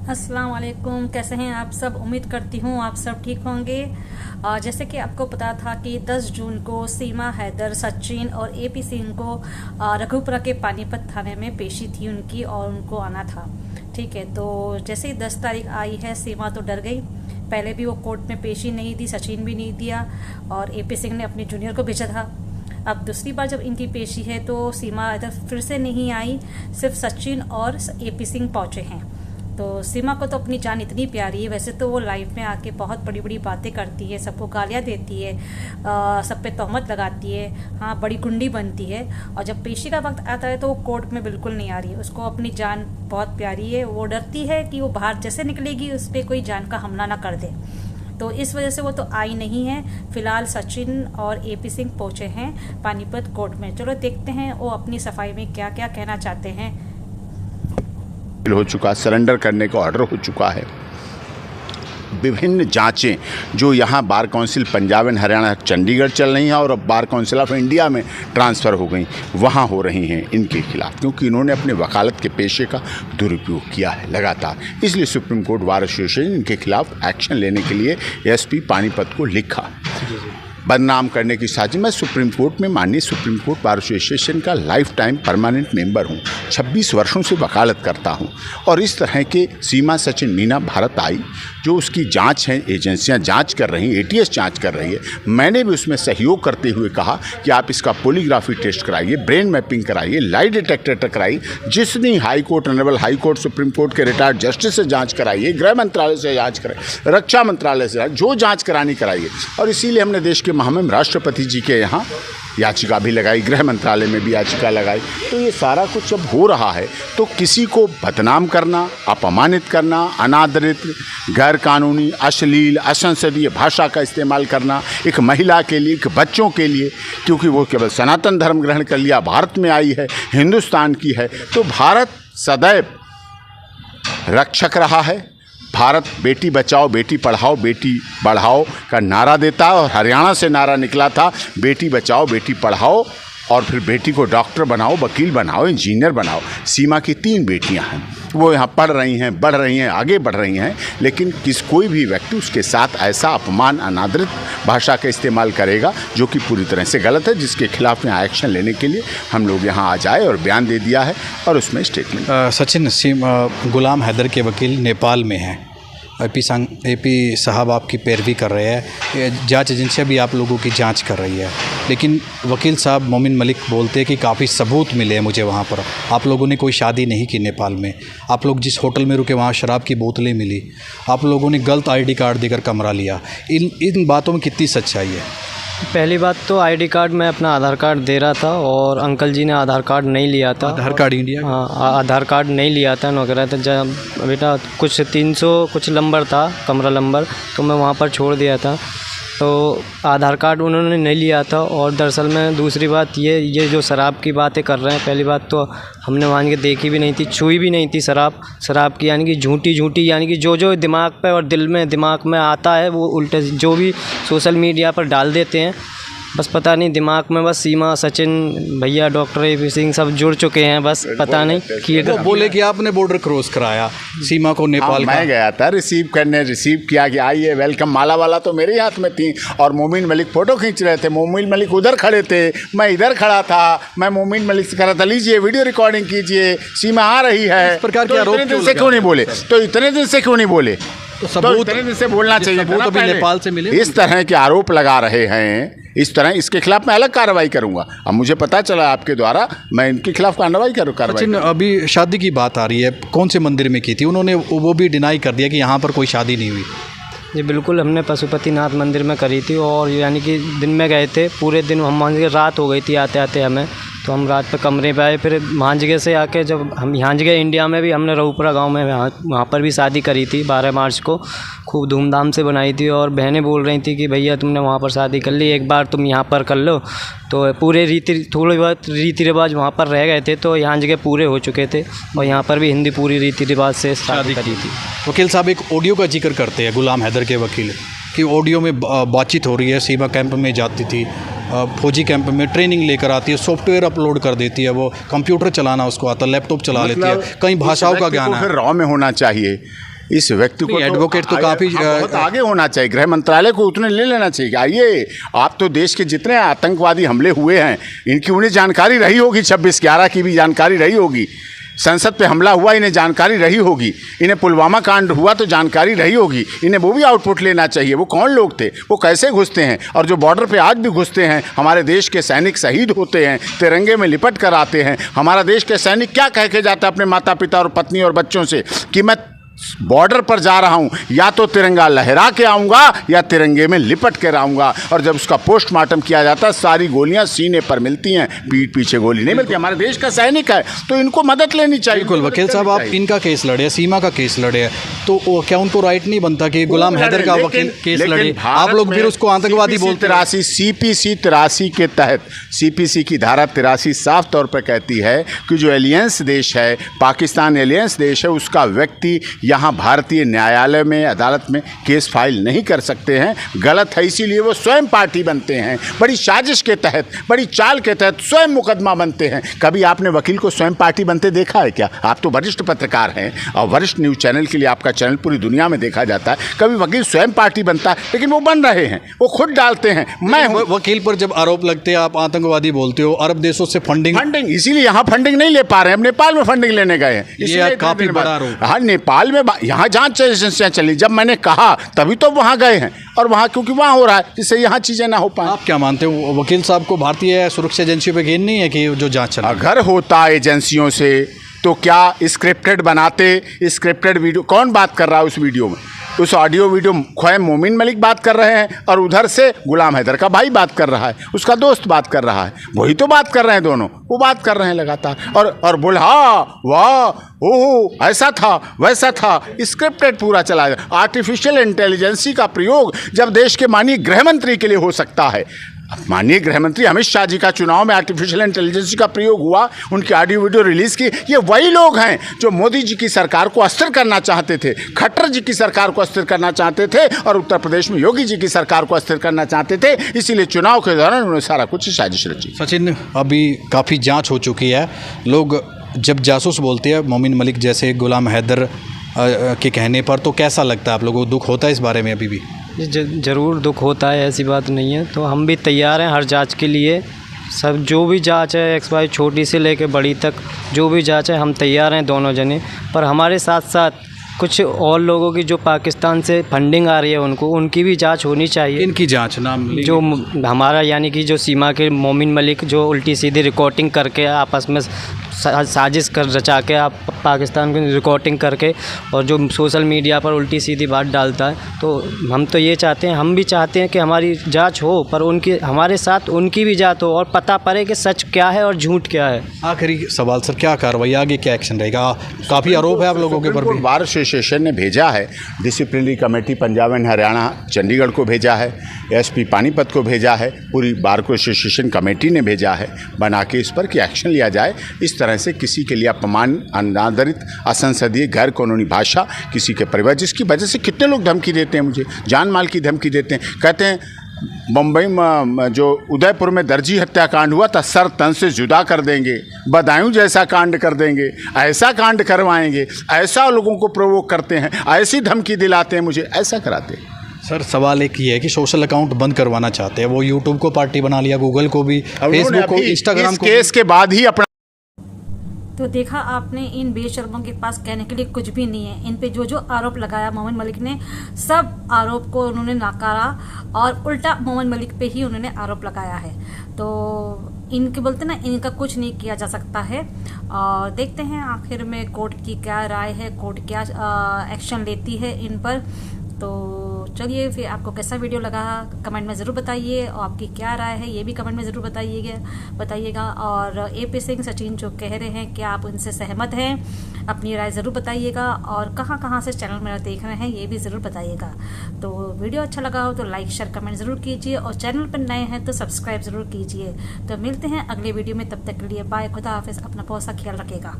अस्सलाम वालेकुम, कैसे हैं आप सब। उम्मीद करती हूँ आप सब ठीक होंगे। जैसे कि आपको पता था कि 10 जून को सीमा हैदर, सचिन और एपी सिंह को रघुपुरा के पानीपत थाने में पेशी थी उनकी और उनको आना था। ठीक है, तो जैसे ही 10 तारीख आई है सीमा तो डर गई। पहले भी वो कोर्ट में पेशी नहीं दी, सचिन भी नहीं दिया और एपी सिंह ने अपने जूनियर को भेजा था। अब दूसरी बार जब इनकी पेशी है तो सीमा हैदर फिर से नहीं आई, सिर्फ सचिन और एपी सिंह पहुँचे हैं। तो सीमा को तो अपनी जान इतनी प्यारी है। वैसे तो वो लाइफ में आके बहुत बड़ी बड़ी बातें करती है, सबको गालियाँ देती है, सब पे तहमत लगाती है, हाँ बड़ी गुंडी बनती है। और जब पेशी का वक्त आता है तो वो कोर्ट में बिल्कुल नहीं आ रही है। उसको अपनी जान बहुत प्यारी है। वो डरती है कि वो बाहर जैसे निकलेगी उस पर कोई जान का हमला ना कर दे, तो इस वजह से वो तो आई नहीं है। फिलहाल सचिन और एपी सिंह पहुँचे हैं पानीपत कोर्ट में। चलो देखते हैं वो अपनी सफाई में क्या क्या कहना चाहते हैं। हो चुका, सरेंडर करने का ऑर्डर हो चुका है। विभिन्न जांचें जो यहाँ bar council Punjab and Haryana Chandigarh चल रही हैं और अब बार काउंसिल ऑफ इंडिया में ट्रांसफ़र हो गई, वहाँ हो रही हैं इनके खिलाफ, क्योंकि इन्होंने अपने वकालत के पेशे का दुरुपयोग किया है लगातार। इसलिए सुप्रीम कोर्ट बार एसोसिएशन इनके खिलाफ एक्शन लेने के लिए एसपी पानीपत को लिखा। बदनाम करने की साजिश। मैं सुप्रीम कोर्ट में माननीय सुप्रीम कोर्ट बार एसोसिएशन का लाइफ टाइम परमानेंट मेंबर हूँ। 26 वर्षों से वकालत करता हूँ और इस तरह के सीमा, सचिन, मीना भारत आई जो उसकी जांच है, एजेंसियां जांच कर रही हैं, एटीएस जांच कर रही है। मैंने भी उसमें सहयोग करते हुए कहा कि आप इसका पोलीग्राफी टेस्ट कराइए, ब्रेन मैपिंग कराइए, लाई डिटेक्टर कराइए, जितनी high court, honourable high court, supreme court के रिटायर्ड जस्टिस से जाँच कराइए, गृह मंत्रालय से जाँच कराइए, रक्षा मंत्रालय से जो जाँच करानी कराइए। और इसीलिए हमने देश के महामहिम राष्ट्रपति जी के यहाँ याचिका भी लगाई, गृह मंत्रालय में भी याचिका लगाई। तो ये सारा कुछ जब हो रहा है तो किसी को बदनाम करना, अपमानित करना, अनादरित, गैर कानूनी, अश्लील, असंसदीय भाषा का इस्तेमाल करना एक महिला के लिए, एक बच्चों के लिए, क्योंकि वो केवल सनातन धर्म ग्रहण कर लिया, भारत में आई है, हिंदुस्तान की है, तो भारत सदैव रक्षक रहा है। भारत बेटी बचाओ, बेटी पढ़ाओ, बेटी बढ़ाओ का नारा देता है और हरियाणा से नारा निकला था बेटी बचाओ, बेटी पढ़ाओ और फिर बेटी को डॉक्टर बनाओ, वकील बनाओ, इंजीनियर बनाओ। सीमा की 3 बेटियां हैं, वो यहाँ पढ़ रही हैं, बढ़ रही हैं, आगे बढ़ रही हैं, लेकिन कोई भी व्यक्ति उसके साथ ऐसा अपमान, अनादरित भाषा का इस्तेमाल करेगा जो कि पूरी तरह से गलत है, जिसके खिलाफ यहाँ एक्शन लेने के लिए हम लोग यहाँ आ जाए और बयान दे दिया है और उसमें स्टेटमेंट। सचिन, गुलाम हैदर के वकील नेपाल में हैं। एपी साहब आपकी पैरवी कर रहे हैं, जांच एजेंसियां भी आप लोगों की जांच कर रही है, लेकिन वकील साहब मोमिन मलिक बोलते हैं कि काफ़ी सबूत मिले हैं मुझे वहाँ पर। आप लोगों ने कोई शादी नहीं की नेपाल में, आप लोग जिस होटल में रुके वहाँ शराब की बोतलें मिली, आप लोगों ने गलत आईडी कार्ड देकर कमरा लिया। इन बातों में कितनी सच्चाई है? पहली बात तो आईडी कार्ड मैं अपना आधार कार्ड दे रहा था और अंकल जी ने आधार कार्ड नहीं लिया था। आधार कार्ड इंडिया? हाँ, आधार कार्ड नहीं लिया था। उन्होंने कह रहा था जब बेटा कुछ 300 कुछ नंबर था, कमरा नंबर, तो मैं वहाँ पर छोड़ दिया था, तो आधार कार्ड उन्होंने नहीं लिया था। और दरअसल में दूसरी बात ये जो शराब की बातें कर रहे हैं, पहली बात तो हमने वहाँ के देखी भी नहीं थी, छुई भी नहीं थी शराब की, यानी कि झूठी, यानी कि जो दिमाग पे और दिमाग में आता है वो उल्टे जो भी सोशल मीडिया पर डाल देते हैं। बस पता नहीं दिमाग में बस सीमा, सचिन भैया, डॉक्टर एपी सिंह सब जुड़ चुके हैं, बस पता नहीं कि वो बोले कि आपने बॉर्डर क्रॉस कराया सीमा को नेपाल का। मैं गया था रिसीव किया कि आइए वेलकम, माला वाला तो मेरे हाथ में थी और मोमिन मलिक फ़ोटो खींच रहे थे। मोमिन मलिक उधर खड़े थे, मैं इधर खड़ा था। मैं मोमिन मलिक से कह रहा था लीजिए वीडियो रिकॉर्डिंग कीजिए, सीमा आ रही है। इस प्रकार के आरोप इतने दिन से क्यों नहीं बोले? तो इतने दिन से क्यों नहीं बोले? तो सबूत इतने दिन से बोलना चाहिए था ना। नेपाल से मिले। इस तरह के आरोप लगा रहे हैं, इस तरह इसके खिलाफ मैं अलग कार्रवाई करूंगा। अब मुझे पता चला आपके द्वारा, मैं इनके खिलाफ कार्रवाई करूँ। अभी शादी की बात आ रही है, कौन से मंदिर में की थी? उन्होंने वो भी डिनाई कर दिया कि यहाँ पर कोई शादी नहीं हुई। जी बिल्कुल, हमने पशुपतिनाथ मंदिर में करी थी और यानी कि दिन में गए थे, पूरे दिन हम रात हो गई थी आते आते हमें, तो हम रात पे कमरे पे आए। फिर भांजगे से आके जब हम भांजगे इंडिया में भी हमने रघुपुरा गांव में वहाँ पर भी शादी करी थी 12 मार्च को, खूब धूमधाम से बनाई थी। और बहनें बोल रही थी कि भैया तुमने वहाँ पर शादी कर ली, एक बार तुम यहाँ पर कर लो। तो पूरे थोड़ी बहुत रीति रिवाज वहाँ पर रह गए थे, तो यहाँ जगह पूरे हो चुके थे और यहाँ पर भी हिंदी पूरी रीति रिवाज से शादी करी थी। वकील साहब एक ऑडियो का जिक्र करते हैं गुलाम हैदर के वकील कि ऑडियो में बातचीत हो रही है, सीमा कैंप में जाती थी, फौजी कैंप में ट्रेनिंग लेकर आती है, सॉफ्टवेयर अपलोड कर देती है, वो कंप्यूटर चलाना उसको आता, लैपटॉप चला लेती है, कई भाषाओं का ज्ञान है। फिर रॉ में होना चाहिए इस व्यक्ति को एडवोकेट तो काफ़ी बहुत आगे होना चाहिए। गृह मंत्रालय को उतने ले लेना चाहिए। आइए, आप तो देश के जितने आतंकवादी हमले हुए हैं इनकी उन्हें जानकारी रही होगी, 26/11 की भी जानकारी रही होगी, संसद पे हमला हुआ इन्हें जानकारी रही होगी, इन्हें पुलवामा कांड हुआ तो जानकारी रही होगी, इन्हें वो भी आउटपुट लेना चाहिए। वो कौन लोग थे, वो कैसे घुसते हैं, और जो बॉर्डर पे आज भी घुसते हैं, हमारे देश के सैनिक शहीद होते हैं, तिरंगे में लिपट कर आते हैं। हमारा देश के सैनिक क्या कह के जाता है अपने माता पिता और पत्नी और बच्चों से कि मैं बॉर्डर पर जा रहा हूं, या तो तिरंगा लहरा के आऊंगा या तिरंगे में लिपट कर आऊंगा। और जब उसका पोस्टमार्टम किया जाता है, सारी गोलियां सीने पर मिलती हैं, पीठ पीछे गोली नहीं मिलती। हमारे देश का सैनिक है तो इनको मदद लेनी चाहिए। बिल्कुल वकील साहब, आप इनका केस लड़े, सीमा का केस लड़े, तो क्या उनको राइट नहीं बनता कि गुलाम हैदर का वकील केस लड़े? आप लोग फिर उसको आतंकवादी बोलते हैं। CPC 83 के तहत, CPC की धारा 83 साफ तौर पर कहती है कि जो एलियंस देश है, पाकिस्तान एलियंस देश है, उसका व्यक्ति यहाँ भारतीय न्यायालय में, अदालत में केस फाइल नहीं कर सकते हैं। गलत है, इसीलिए वो स्वयं पार्टी बनते हैं। बड़ी साजिश के तहत, बड़ी चाल के तहत स्वयं मुकदमा बनते हैं। कभी आपने वकील को स्वयं पार्टी बनते देखा है क्या? आप तो वरिष्ठ पत्रकार हैं और वरिष्ठ न्यूज़ चैनल के लिए आपका चैनल पूरी दुनिया में देखा जाता है। कभी वकील स्वयं पार्टी बनता है? लेकिन वो बन रहे हैं, वो खुद डालते हैं। मैं वकील पर जब आरोप लगते हैं, आप आतंकवादी बोलते हो, अरब देशों से फंडिंग, इसीलिए यहाँ फंडिंग नहीं ले पा रहे हैं। नेपाल में फंडिंग लेने गए हैं, ये काफी बड़ा आरोप। हाँ, नेपाल में यहाँ जांच एजेंसियां चली, जब मैंने कहा तभी तो वहाँ गए हैं, और वहाँ क्योंकि वहाँ हो रहा है, जिससे यहाँ चीज़ें ना हो पाए। आप क्या मानते हो, वकील साहब को भारतीय सुरक्षा एजेंसियों पे यकीन नहीं है कि जो जांच चल? अगर होता एजेंसियों से तो क्या स्क्रिप्टेड बनाते? स्क्रिप्टेड वीडियो कौन बात कर रहा है उस वीडियो में? उस ऑडियो वीडियो ख्वाह मोमिन मलिक बात कर रहे हैं और उधर से गुलाम हैदर का भाई बात कर रहा है, उसका दोस्त बात कर रहा है, वही तो बात कर रहे हैं दोनों, वो बात कर रहे हैं लगातार। और बोल हाँ वाह ओह ऐसा था वैसा था, स्क्रिप्टेड पूरा चला जाए। आर्टिफिशियल इंटेलिजेंसी का प्रयोग जब देश के माननीय गृह मंत्री के लिए हो सकता है, माननीय गृह मंत्री अमित शाह जी का चुनाव में आर्टिफिशियल इंटेलिजेंस का प्रयोग हुआ, उनकी ऑडियो वीडियो रिलीज की। ये वही लोग हैं जो मोदी जी की सरकार को अस्थिर करना चाहते थे, खट्टर जी की सरकार को अस्थिर करना चाहते थे, और उत्तर प्रदेश में योगी जी की सरकार को अस्थिर करना चाहते थे। इसीलिए चुनाव के दौरान उन्होंने सारा कुछ साजिश रची। सचिन, अभी काफ़ी जाँच हो चुकी है, लोग जब जासूस बोलते हैं मोमिन मलिक जैसे गुलाम हैदर के कहने पर, तो कैसा लगता है आप लोगों को? दुख होता है इस बारे में अभी भी? ज़रूर दुख होता है, ऐसी बात नहीं है। तो हम भी तैयार हैं हर जांच के लिए। सब जो भी जांच है, XY छोटी से लेके बड़ी तक जो भी जांच है, हम तैयार हैं दोनों जने। पर हमारे साथ साथ कुछ और लोगों की जो पाकिस्तान से फंडिंग आ रही है, उनकी भी जांच होनी चाहिए। इनकी जांच नाम जो हमारा यानी कि जो सीमा के मोमिन मलिक जो उल्टी सीधी रिकॉर्डिंग करके आपस में साजिश कर रचा के आप पाकिस्तान को रिकॉर्डिंग करके और जो सोशल मीडिया पर उल्टी सीधी बात डालता है, तो हम तो ये चाहते हैं, हम भी चाहते हैं कि हमारी जांच हो, पर उनकी हमारे साथ उनकी भी जांच हो और पता पड़े कि सच क्या है और झूठ क्या है। आखिरी सवाल सर, क्या कार्रवाई आगे, क्या एक्शन रहेगा? काफ़ी आरोप है आप लोगों के ऊपर भी। बार एसोसिएशन ने भेजा है, disciplinary committee Punjab and Haryana Chandigarh को भेजा है, SP पानीपत को भेजा है, पूरी बार एसोसिएशन कमेटी ने भेजा है बना के इस पर कि एक्शन लिया जाए। इस तरह से किसी के लिए अपमान, अनादरित, असंसदीय, गैर कानूनी भाषा किसी के परिवार, जिसकी वजह से कितने लोग धमकी देते हैं, मुझे जान माल की धमकी देते हैं। कहते हैं मुंबई में जो उदयपुर में दर्जी हत्याकांड हुआ था, सर तन से जुदा कर देंगे, बदायूं जैसा कांड कर देंगे, ऐसा कांड करवाएंगे, ऐसा लोगों को प्रोवोक करते हैं, ऐसी धमकी दिलाते हैं, मुझे ऐसा कराते हैं। सर सवाल एक ही है कि सोशल अकाउंट बंद करवाना चाहते हैं, वो यूट्यूब को पार्टी बना लिया, गूगल को भी, फेसबुक को, इंस्टाग्राम को। केस के बाद ही अपना तो देखा आपने, इन बेशर्मों के पास कहने के लिए कुछ भी नहीं है। इन पे जो जो आरोप लगाया मोमिन मलिक ने, सब आरोप को उन्होंने नकारा और उल्टा मोमिन मलिक पे ही उन्होंने आरोप लगाया है। तो इनके बोलते ना, इनका कुछ नहीं किया जा सकता है। और देखते हैं आखिर में कोर्ट की क्या राय है, कोर्ट क्या एक्शन लेती है इन पर। तो चलिए फिर, आपको कैसा वीडियो लगा कमेंट में ज़रूर बताइए, और आपकी क्या राय है ये भी कमेंट में ज़रूर बताइएगा। और AP सिंह, सचिन जो कह रहे हैं, क्या आप उनसे सहमत हैं? अपनी राय ज़रूर बताइएगा, और कहाँ कहाँ से चैनल मेरा देख रहे हैं ये भी ज़रूर बताइएगा। तो वीडियो अच्छा लगा हो तो लाइक शेयर कमेंट ज़रूर कीजिए, और चैनल पर नए हैं तो सब्सक्राइब ज़रूर कीजिए। तो मिलते हैं अगले वीडियो में, तब तक के लिए बाय, खुदा हाफिज़, अपना बहुत सा ख्याल रखिएगा।